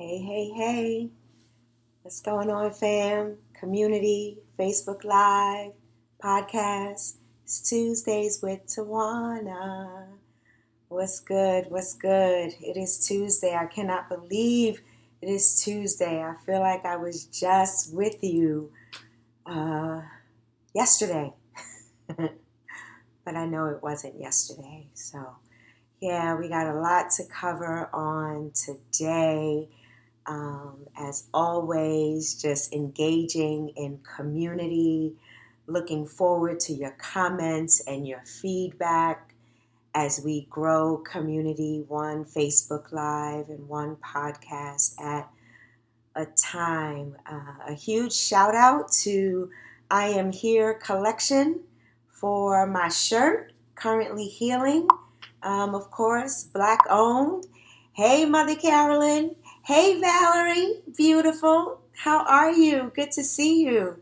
Hey, hey, hey. What's going on, fam? Community, Facebook Live, podcast. It's Tuesdays with Tawana. What's good? What's good? It is Tuesday. I cannot believe it is Tuesday. I feel like I was just with you yesterday, but I know it wasn't yesterday. So, yeah, we got a lot to cover on today. As always, just engaging in community, looking forward to your comments and your feedback as we grow community one Facebook Live and one podcast at a time. A huge shout out to I Am Here Collection for my shirt, currently healing. Of course, Black owned. Hey, Mother Carolyn. Hey, Valerie. Beautiful. How are you? Good to see you.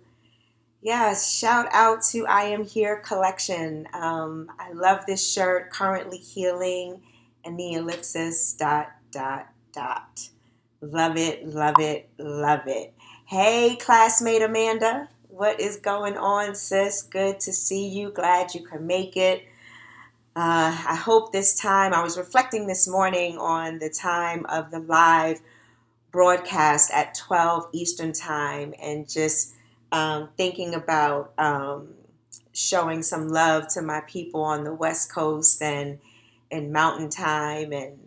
Yes, shout out to I Am Here Collection. I love this shirt, currently healing, and the ellipsis, dot, dot, dot. Love it, love it, love it. Hey, classmate Amanda. What is going on, sis? Good to see you. Glad you could make it. I hope this time, I was reflecting this morning on the time of the live broadcast at 12 Eastern Time and just thinking about showing some love to my people on the West Coast and in Mountain Time and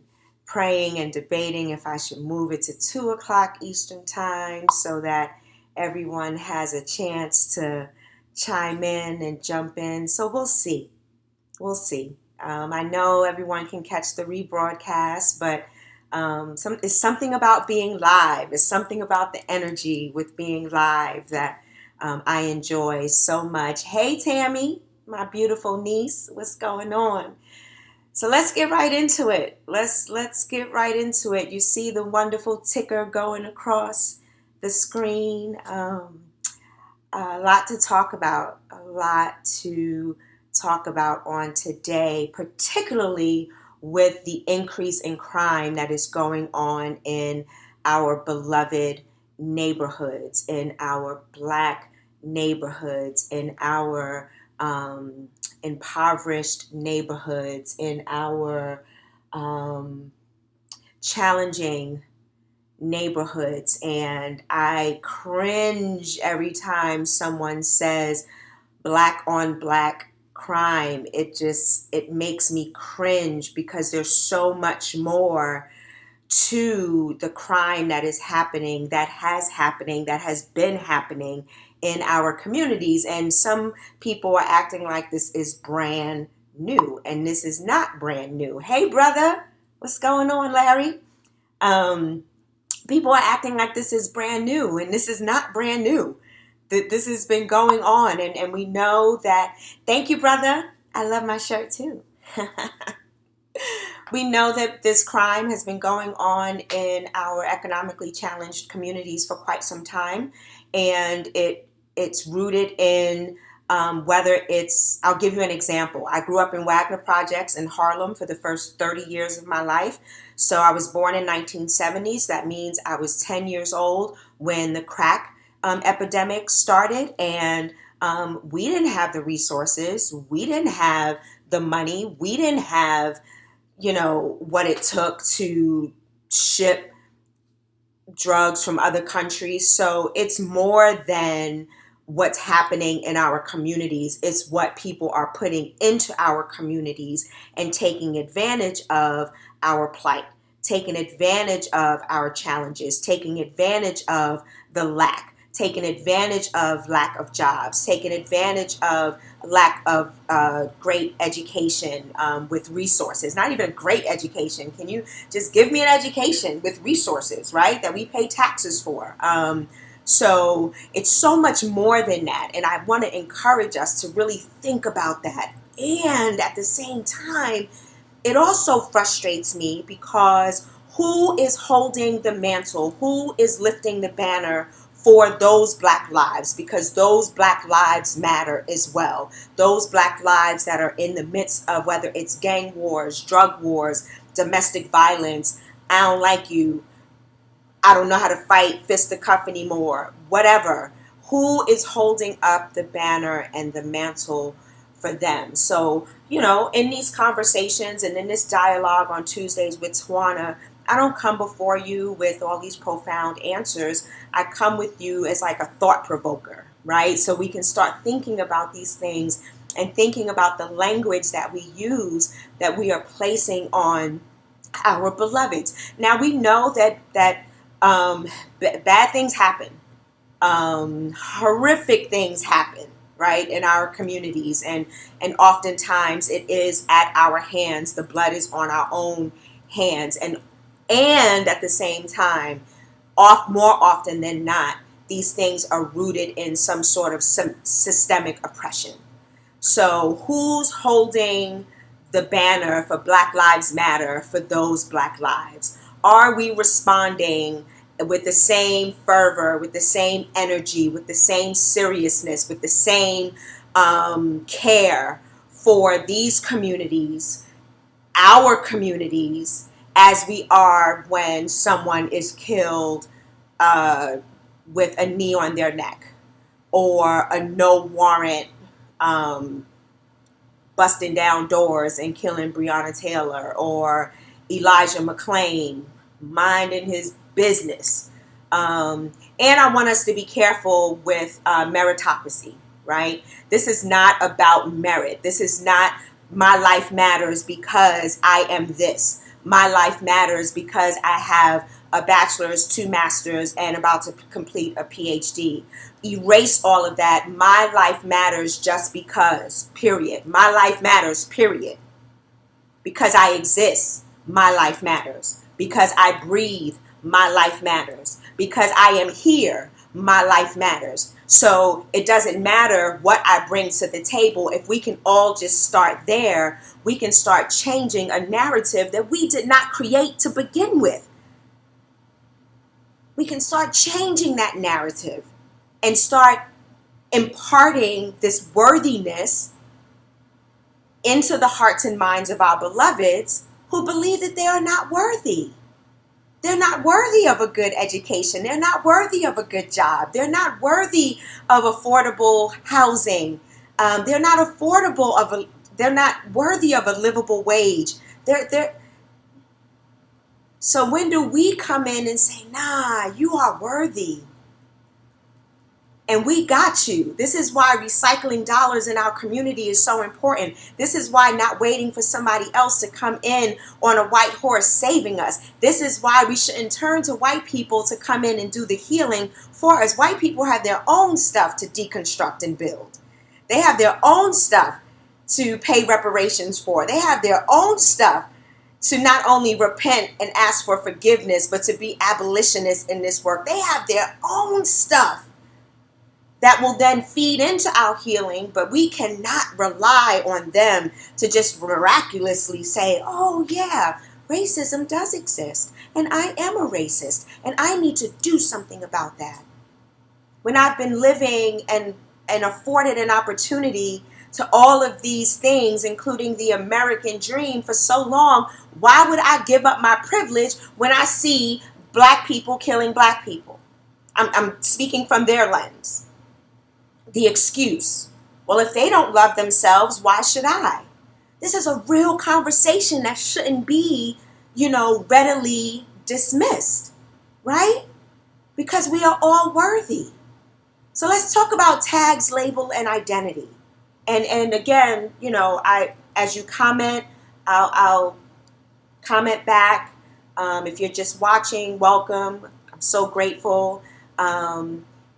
praying and debating if I should move it to 2 o'clock Eastern Time so that everyone has a chance to chime in and jump in. So we'll see. We'll see. I know everyone can catch the rebroadcast, but it's something about being live. It's something about the energy with being live that I enjoy so much. Hey, Tammy, my beautiful niece, what's going on? So let's get right into it. Let's get right into it. You see the wonderful ticker going across the screen. A lot to talk about. A lot to talk about on today, particularly with the increase in crime that is going on in our beloved neighborhoods, in our Black neighborhoods, in our impoverished neighborhoods, in our challenging neighborhoods. And I cringe every time someone says Black on Black crime. It makes me cringe because there's so much more to the crime that is happening, that has been happening in our communities. And some people are acting like this is brand new, and this is not brand new. Hey, brother, what's going on, Larry? Um, People are acting like this is brand new, and this is not brand new. This has been going on, and we know that. Thank you, brother. I love my shirt too. We know that this crime has been going on in our economically challenged communities for quite some time, and it's rooted in whether it's. I'll give you an example. I grew up in Wagner Projects in Harlem for the first 30 years of my life. So I was born in 1970s. That means I was 10 years old when the crack epidemic started, and we didn't have the resources. We didn't have the money. We didn't have what it took to ship drugs from other countries. So it's more than what's happening in our communities. It's what people are putting into our communities and taking advantage of our plight, taking advantage of our challenges, taking advantage of the lack, taking advantage of lack of jobs, taking advantage of lack of great education with resources. Not even a great education. Can you just give me an education with resources, right? That we pay taxes for. So it's so much more than that. And I want to encourage us to really think about that. And at the same time, it also frustrates me because who is holding the mantle? Who is lifting the banner for those Black lives? Because those Black lives matter as well. Those Black lives that are in the midst of whether it's gang wars, drug wars, domestic violence. I don't like you. I don't know how to fight fisticuff anymore, whatever. Who is holding up the banner and the mantle for them? So, in these conversations and in this dialogue on Tuesdays with Tawana, I don't come before you with all these profound answers. I come with you as like a thought provoker, right? So we can start thinking about these things and thinking about the language that we use, that we are placing on our beloveds. Now we know that bad things happen, horrific things happen, right, in our communities, and oftentimes it is at our hands. The blood is on our own hands, and at the same time, more often than not, these things are rooted in some sort of systemic oppression. So who's holding the banner for Black Lives Matter for those Black lives? Are we responding with the same fervor, with the same energy, with the same seriousness, with the same care for these communities, our communities, as we are when someone is killed with a knee on their neck, or a no warrant busting down doors and killing Breonna Taylor, or Elijah McClain minding his business. And I want us to be careful with meritocracy, right? This is not about merit. This is not my life matters because I am this. My life matters because I have a bachelor's, 2 masters, and about to complete a PhD. Erase all of that. My life matters just because, period. My life matters, period. Because I exist, my life matters. Because I breathe, my life matters. Because I am here, my life matters. So it doesn't matter what I bring to the table. If we can all just start there, we can start changing a narrative that we did not create to begin with. We can start changing that narrative and start imparting this worthiness into the hearts and minds of our beloveds who believe that they are not worthy. They're not worthy of a good education. They're not worthy of a good job. They're not worthy of affordable housing. They're not worthy of a livable wage. So when do we come in and say, nah, you are worthy? And we got you. This is why recycling dollars in our community is so important. This is why not waiting for somebody else to come in on a white horse saving us. This is why we shouldn't turn to white people to come in and do the healing for us. White people have their own stuff to deconstruct and build. They have their own stuff to pay reparations for. They have their own stuff to not only repent and ask for forgiveness, but to be abolitionists in this work. They have their own stuff that will then feed into our healing, but we cannot rely on them to just miraculously say, oh yeah, racism does exist, and I am a racist, and I need to do something about that. When I've been living and afforded an opportunity to all of these things, including the American dream, for so long, why would I give up my privilege when I see Black people killing Black people? I'm speaking from their lens. The excuse, well, if they don't love themselves, why should I? This is a real conversation that shouldn't be, readily dismissed, right? Because we are all worthy. So let's talk about tags, label, and identity. And again, as you comment, I'll comment back. If you're just watching, welcome. I'm so grateful.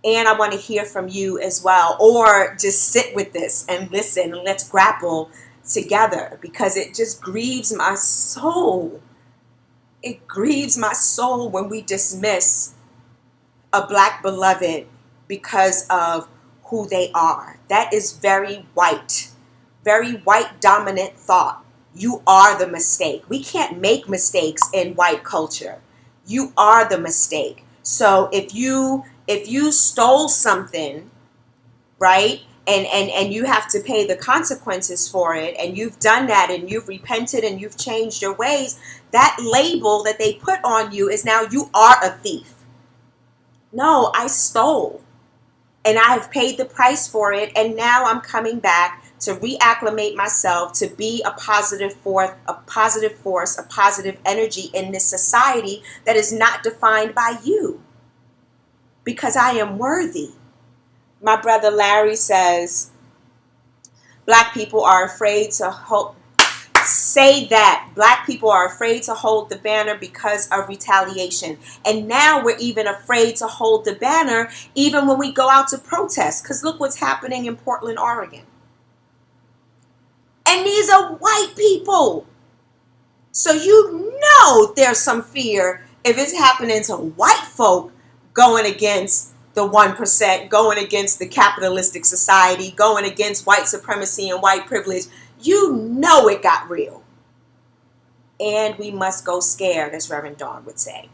And I want to hear from you as well, or just sit with this and listen, and let's grapple together, because it just grieves my soul. It grieves my soul when we dismiss a Black beloved because of who they are. That is very white dominant thought. You are the mistake. We can't make mistakes in white culture. You are the mistake. So if you stole something, right, and you have to pay the consequences for it, and you've done that, and you've repented, and you've changed your ways, that label that they put on you is now you are a thief. No, I stole. And I have paid the price for it. And now I'm coming back to reacclimate myself to be a positive force, a positive energy in this society that is not defined by you. Because I am worthy. My brother Larry says, Black people are afraid to hold, say that. Black people are afraid to hold the banner because of retaliation. And now we're even afraid to hold the banner even when we go out to protest. Because look what's happening in Portland, Oregon. And these are white people. So you know there's some fear if it's happening to white folk going against the 1%, going against the capitalistic society, going against white supremacy and white privilege. You know it got real. And we must go scared, as Reverend Dawn would say.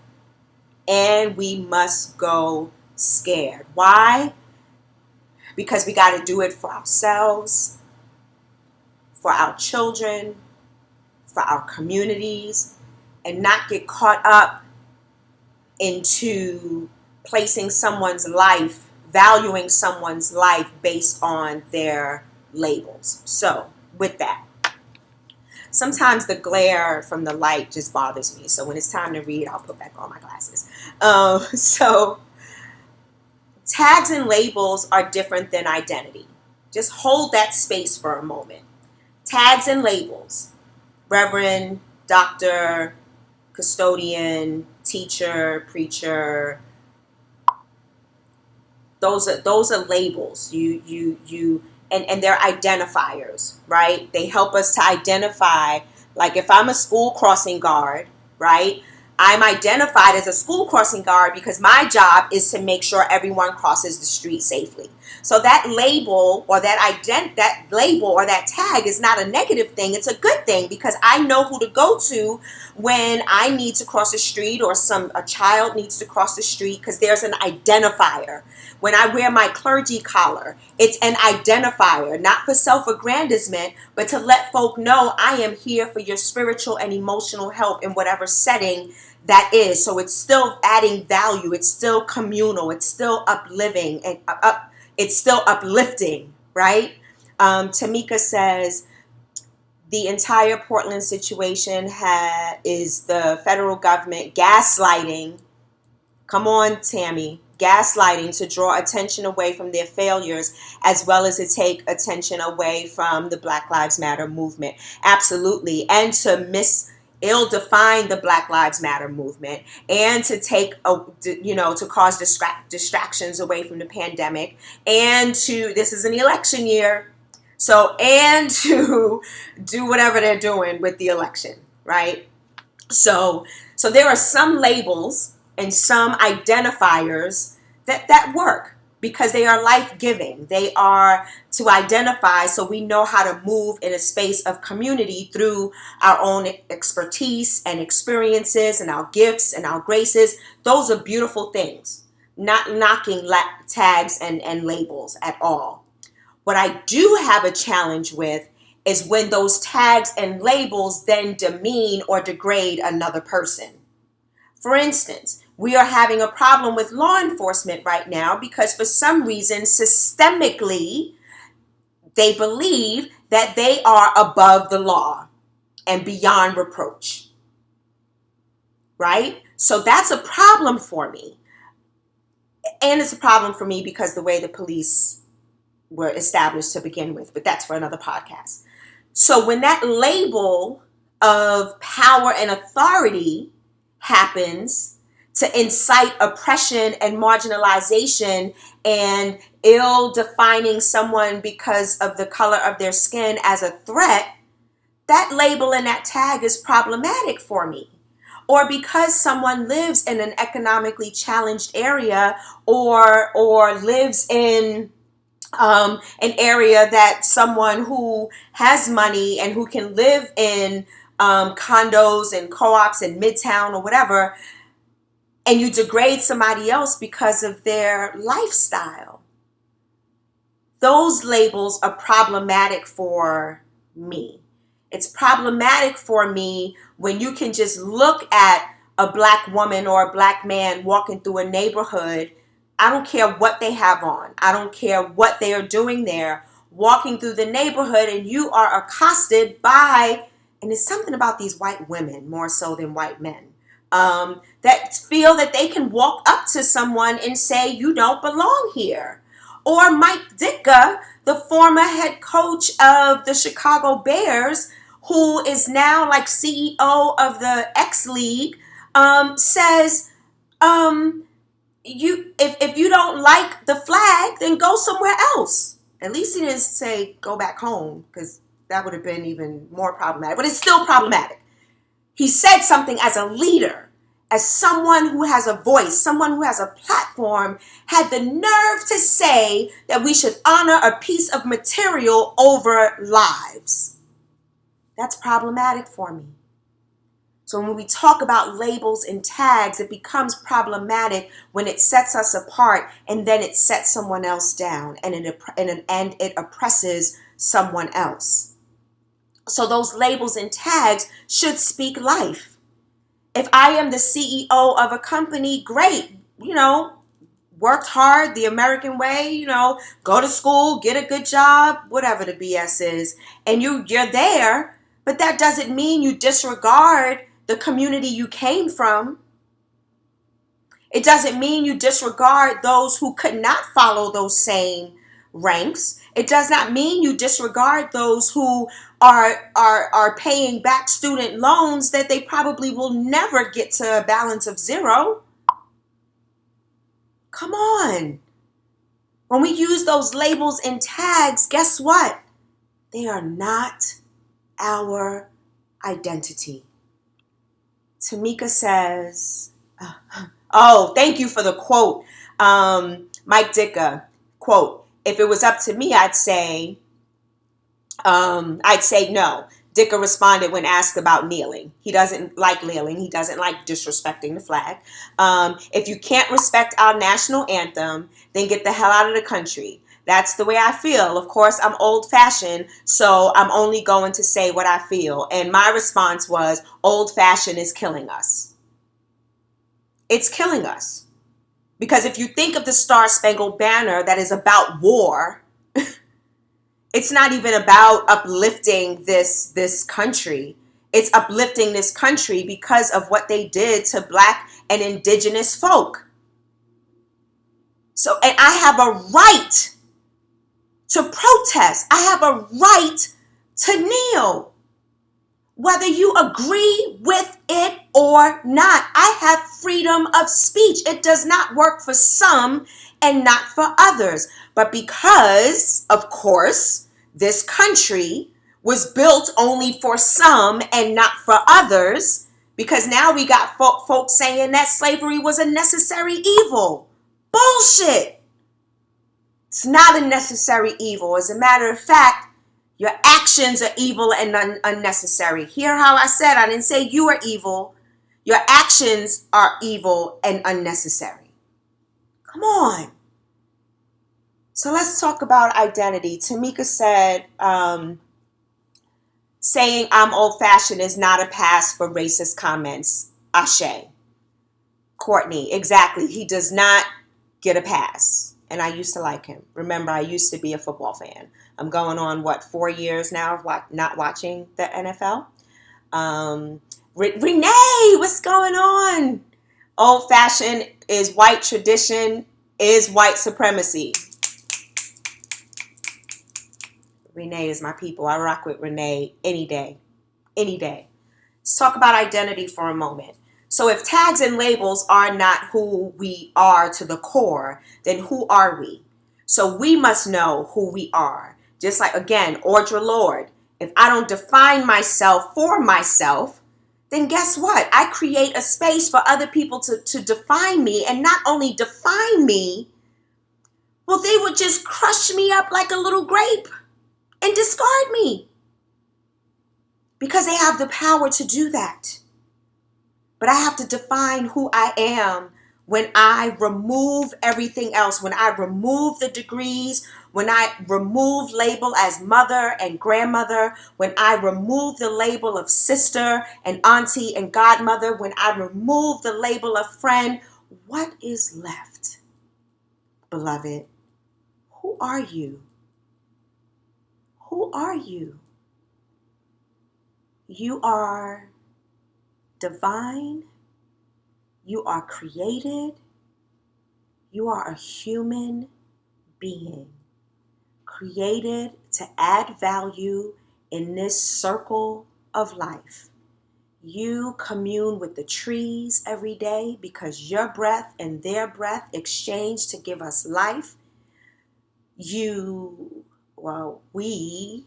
And we must go scared. Why? Because we got to do it for ourselves, for our children, for our communities, and not get caught up into placing someone's life, valuing someone's life based on their labels. So, with that, sometimes the glare from the light just bothers me. So when it's time to read, I'll put back on my glasses. So tags and labels are different than identity. Just hold that space for a moment. Tags and labels. Reverend, doctor, custodian, teacher, preacher. Those are labels. And they're identifiers, right? They help us to identify, like if I'm a school crossing guard, right? I'm identified as a school crossing guard because my job is to make sure everyone crosses the street safely. So that label or that label or that tag is not a negative thing. It's a good thing because I know who to go to when I need to cross the street or a child needs to cross the street because there's an identifier. When I wear my clergy collar, it's an identifier, not for self-aggrandizement, but to let folk know I am here for your spiritual and emotional help in whatever setting that is. So it's still adding value. It's still communal. It's still uplifting and it's still uplifting, right? Tamika says the entire Portland situation is the federal government gaslighting. Come on, Tammy. Gaslighting to draw attention away from their failures as well as to take attention away from the Black Lives Matter movement. Absolutely. And to ill-define the Black Lives Matter movement and to to cause distractions away from the pandemic and this is an election year. So, and to do whatever they're doing with the election, right? So there are some labels and some identifiers that work because they are life-giving. They are to identify so we know how to move in a space of community through our own expertise and experiences and our gifts and our graces. Those are beautiful things. Not knocking tags and labels at all. What I do have a challenge with is when those tags and labels then demean or degrade another person. For instance, we are having a problem with law enforcement right now because for some reason, systemically, they believe that they are above the law and beyond reproach. Right? So that's a problem for me. And it's a problem for me because the way the police were established to begin with, but that's for another podcast. So when that label of power and authority happens to incite oppression and marginalization and ill-defining someone because of the color of their skin as a threat, that label and that tag is problematic for me. Or because someone lives in an economically challenged area or lives in an area that someone who has money and who can live in condos and co-ops in Midtown or whatever, and you degrade somebody else because of their lifestyle. Those labels are problematic for me. It's problematic for me when you can just look at a black woman or a black man walking through a neighborhood I don't care what they have on. I don't care what they are doing there, walking through the neighborhood, and you are accosted by, and it's something about these white women more so than white men, that feel that they can walk up to someone and say, you don't belong here. Or Mike Ditka, the former head coach of the Chicago Bears, who is now like CEO of the X League, says, if you don't like the flag, then go somewhere else. At least he didn't say go back home, because that would have been even more problematic. But it's still problematic. He said something as a leader, as someone who has a voice, someone who has a platform, had the nerve to say that we should honor a piece of material over lives. That's problematic for me. So when we talk about labels and tags, it becomes problematic when it sets us apart and then it sets someone else down and it oppresses someone else. So those labels and tags should speak life. If I am the CEO of a company, great, worked hard the American way, go to school, get a good job, whatever the BS is, and you're there, but that doesn't mean you disregard the community you came from. It doesn't mean you disregard those who could not follow those same ranks. It does not mean you disregard those who are paying back student loans that they probably will never get to a balance of zero. Come on. When we use those labels and tags, guess what? They are not our identity. Tamika says, oh, thank you for the quote. Mike Ditka, quote, if it was up to me, I'd say no. Ditka responded when asked about kneeling. He doesn't like kneeling. He doesn't like disrespecting the flag. If you can't respect our national anthem, then get the hell out of the country. That's the way I feel. Of course, I'm old-fashioned, so I'm only going to say what I feel. And my response was, old-fashioned is killing us. It's killing us. Because if you think of the Star-Spangled Banner that is about war, it's not even about uplifting this country. It's uplifting this country because of what they did to Black and Indigenous folk. So, and I have a right to protest. I have a right to kneel, whether you agree with it or not. I have freedom of speech. It does not work for some and not for others. But because, of course, this country was built only for some and not for others, because now we got folks saying that slavery was a necessary evil. Bullshit. It's not a necessary evil. As a matter of fact, your actions are evil and unnecessary. Hear how I said, I didn't say you are evil. Your actions are evil and unnecessary. Come on. So let's talk about identity. Tamika said, saying I'm old-fashioned is not a pass for racist comments. Ashe. Courtney, exactly. He does not get a pass. And I used to like him. Remember, I used to be a football fan. I'm going on, 4 years now of not watching the NFL. Renee, what's going on? Old-fashioned is white tradition, is white supremacy. Renee is my people. I rock with Renee any day. Any day. Let's talk about identity for a moment. So if tags and labels are not who we are to the core, then who are we? So we must know who we are. Just like, again, Audre Lorde, if I don't define myself for myself, then guess what? I create a space for other people to define me, and not only define me, well, they would just crush me up like a little grape and discard me because they have the power to do that. But I have to define who I am when I remove everything else, when I remove the degrees, when I remove label as mother and grandmother, when I remove the label of sister and auntie and godmother, when I remove the label of friend, what is left? beloved, who are you? Who are you? You are divine. You are created. You are a human being created to add value in this circle of life. You commune with the trees every day because your breath and their breath exchange to give us life. We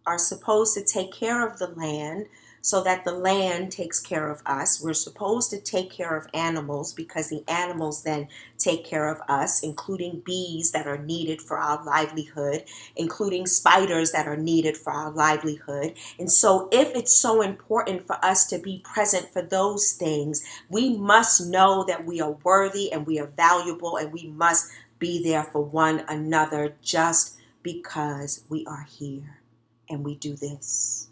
are supposed to take care of the land so that the land takes care of us. We're supposed to take care of animals because the animals then take care of us, including bees that are needed for our livelihood, including spiders that are needed for our livelihood. And so if it's so important for us to be present for those things, we must know that we are worthy and we are valuable, and we must be there for one another just because we are here and we do this.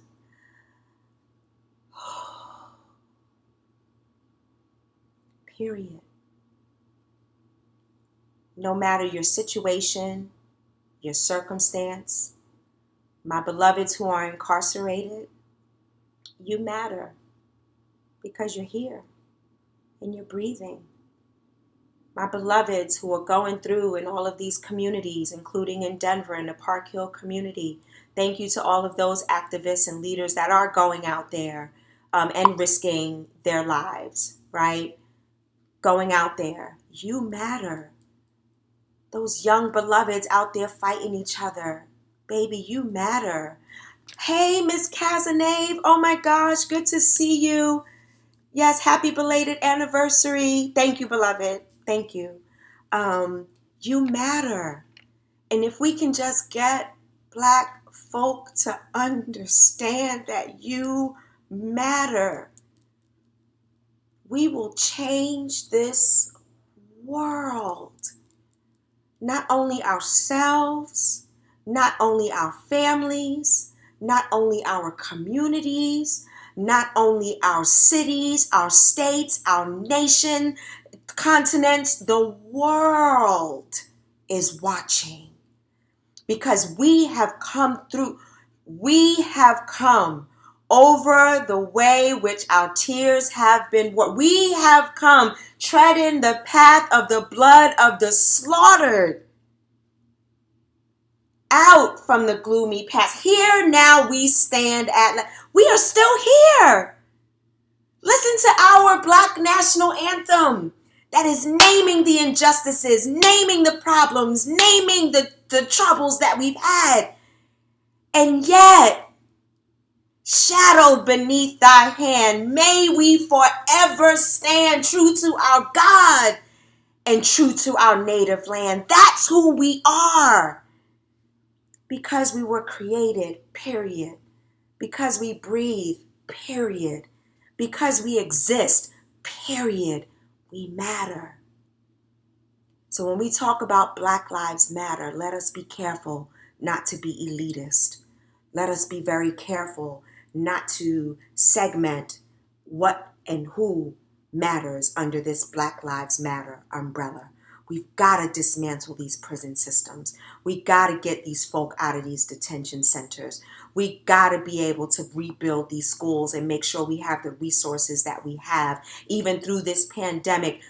Period. No matter your situation, your circumstance, my beloveds who are incarcerated, you matter because you're here and you're breathing. My beloveds who are going through in all of these communities, including in Denver in the Park Hill community, thank you to all of those activists and leaders that are going out there and risking their lives, right? Going out there. You matter. Those young beloveds out there fighting each other. Baby, you matter. Hey, Miss Cazenave. Oh my gosh, good to see you. Yes, happy belated anniversary. Thank you, beloved. Thank you. You matter. And if we can just get Black folk to understand that you matter, we will change this world. Not only ourselves, not only our families, not only our communities, not only our cities, our states, our nation, continents, the world is watching. Because we have come over the way which our tears have been. We have come treading the path of the blood of the slaughtered, out from the gloomy past. Here now we stand we are still here. Listen to our Black national anthem that is naming the injustices, naming the problems, naming the troubles that we've had. And yet, shadowed beneath thy hand, may we forever stand true to our God and true to our native land. That's who we are. Because we were created, period. Because we breathe, period. Because we exist, period. We matter. So when we talk about Black Lives Matter, let us be careful not to be elitist. Let us be very careful not to segment what and who matters under this Black Lives Matter umbrella. We've got to dismantle these prison systems. We got to get these folk out of these detention centers. We got to be able to rebuild these schools and make sure we have the resources that we have. Even through this pandemic,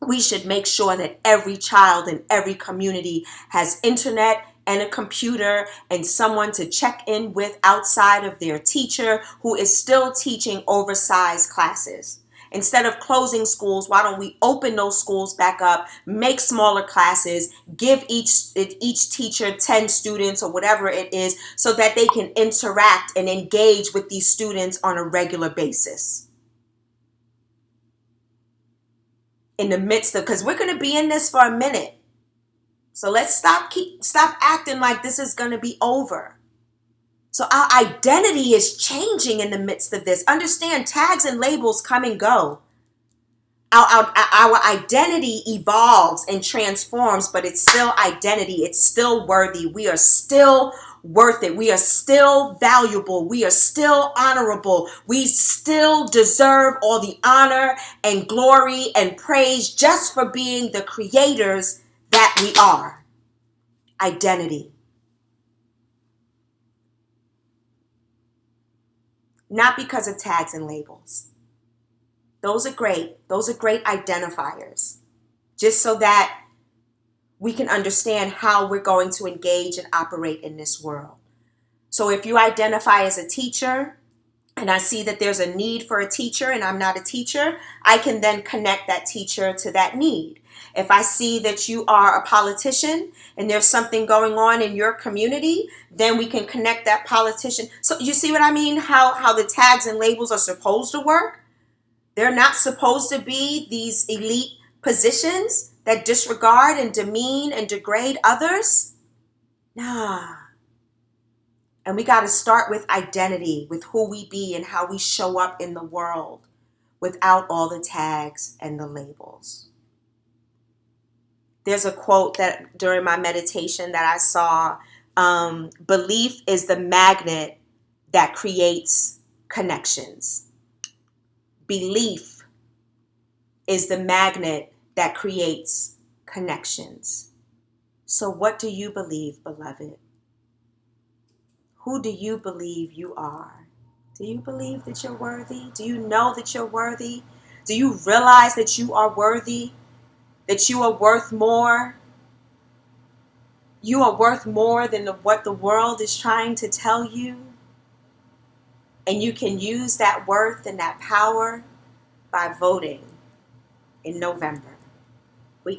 we should make sure that every child in every community has internet and a computer and someone to check in with outside of their teacher who is still teaching oversized classes. Instead of closing schools, why don't we open those schools back up, make smaller classes, give each teacher 10 students or whatever it is so that they can interact and engage with these students on a regular basis. In the midst of, because we're going to be in this for a minute. So let's stop acting like this is going to be over. So our identity is changing in the midst of this. Understand, tags and labels come and go. Our identity evolves and transforms, but it's still identity. It's still worthy. We are still worth it. We are still valuable. We are still honorable. We still deserve all the honor and glory and praise just for being the creators that we are. Identity. Not because of tags and labels. Those are great. Those are great identifiers. Just so that we can understand how we're going to engage and operate in this world. So if you identify as a teacher, and I see that there's a need for a teacher and I'm not a teacher, I can then connect that teacher to that need. If I see that you are a politician and there's something going on in your community, then we can connect that politician. So you see what I mean? How the tags and labels are supposed to work? They're not supposed to be these elite positions that disregard and demean and degrade others. Nah. And we got to start with identity, with who we be and how we show up in the world without all the tags and the labels. There's a quote that during my meditation that I saw, belief is the magnet that creates connections. Belief is the magnet that creates connections. So what do you believe, beloved? Who do you believe you are? Do you believe that you're worthy? Do you know that you're worthy? Do you realize that you are worthy? That you are worth more? You are worth more than what the world is trying to tell you. And you can use that worth and that power by voting in November.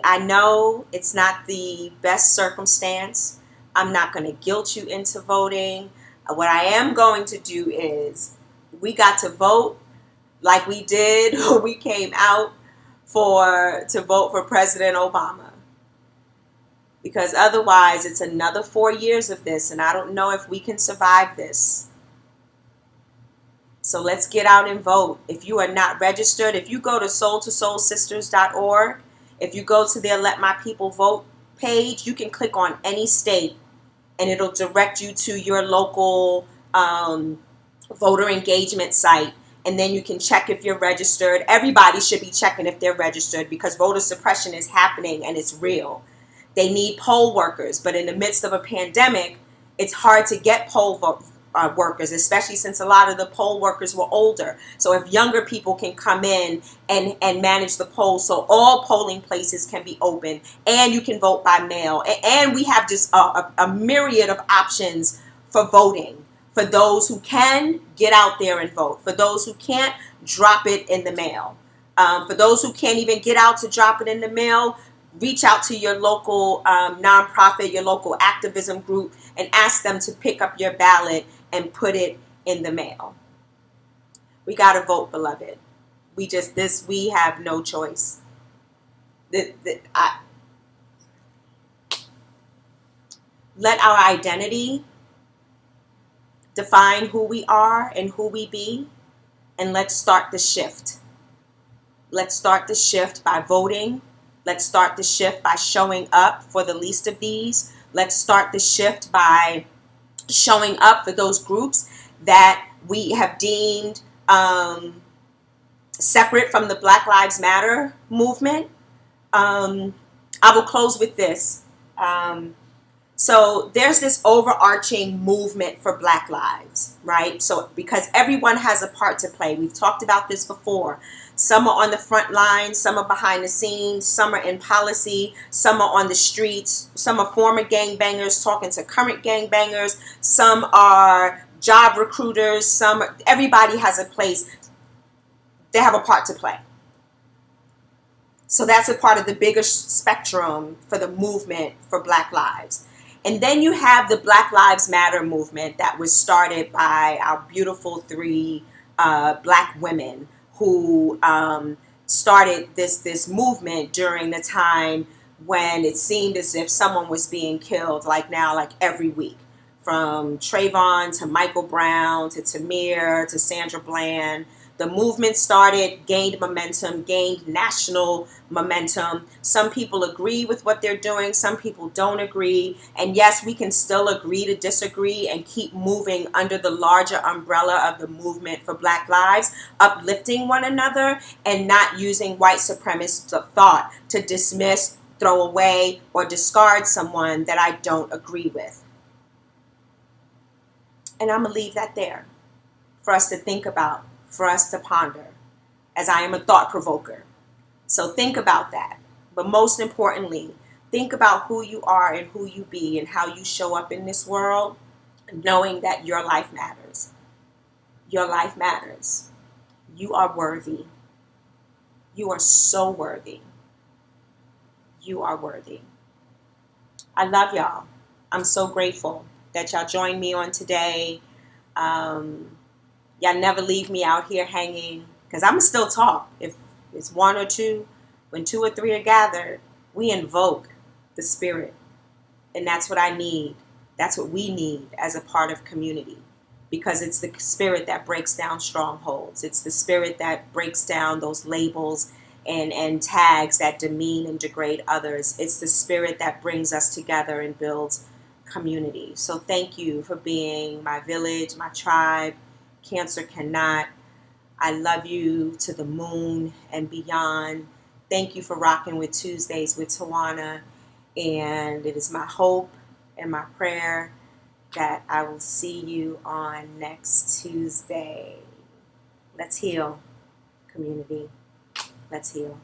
I know it's not the best circumstance. I'm not going to guilt you into voting. What I am going to do is we got to vote like we did when we came out to vote for President Obama. Because otherwise it's another 4 years of this, and I don't know if we can survive this. So let's get out and vote. If you are not registered, if you go to soul2soulsisters.org, if you go to their Let My People Vote page, you can click on any state and it'll direct you to your local voter engagement site. And then you can check if you're registered. Everybody should be checking if they're registered because voter suppression is happening and it's real. They need poll workers, but in the midst of a pandemic, it's hard to get poll workers, especially since a lot of the poll workers were older. So if younger people can come in and manage the polls, so all polling places can be open and you can vote by mail. And we have just a myriad of options for voting. For those who can, get out there and vote. For those who can't, drop it in the mail. For those who can't even get out to drop it in the mail, reach out to your local nonprofit, your local activism group, and ask them to pick up your ballot and put it in the mail. We got to vote, beloved. We have no choice. Let our identity define who we are and who we be, and let's start the shift. Let's start the shift by voting. Let's start the shift by showing up for the least of these. Let's start the shift by showing up for those groups that we have deemed separate from the Black Lives Matter movement. I will close with this. So there's this overarching movement for Black lives, right? So because everyone has a part to play. We've talked about this before. Some are on the front lines, some are behind the scenes, some are in policy, some are on the streets, some are former gangbangers talking to current gangbangers, some are job recruiters, everybody has a place. They have a part to play. So that's a part of the bigger spectrum for the movement for Black lives. And then you have the Black Lives Matter movement that was started by our beautiful three Black women who started this movement during the time when it seemed as if someone was being killed, like every week. From Trayvon to Michael Brown to Tamir to Sandra Bland. The movement started, gained momentum, gained national momentum. Some people agree with what they're doing. Some people don't agree. And yes, we can still agree to disagree and keep moving under the larger umbrella of the movement for Black lives, uplifting one another and not using white supremacist thought to dismiss throw away or discard someone that I don't agree with. And I'm going to leave that there for us to think about, for us to ponder, as I am a thought provoker. So think about that. But most importantly, think about who you are and who you be and how you show up in this world, knowing that your life matters. Your life matters. You are worthy. You are so worthy. You are worthy. I love y'all. I'm so grateful that y'all joined me on today. Y'all never leave me out here hanging, because I'm still talk. If it's one or two, when two or three are gathered, we invoke the spirit. And that's what I need. That's what we need as a part of community, because it's the spirit that breaks down strongholds. It's the spirit that breaks down those labels and tags that demean and degrade others. It's the spirit that brings us together and builds community. So thank you for being my village, my tribe. Cancer cannot. I love you to the moon and beyond. Thank you for rocking with Tuesdays with Tawana. And it is my hope and my prayer that I will see you on next Tuesday. Let's heal, community. Let's heal.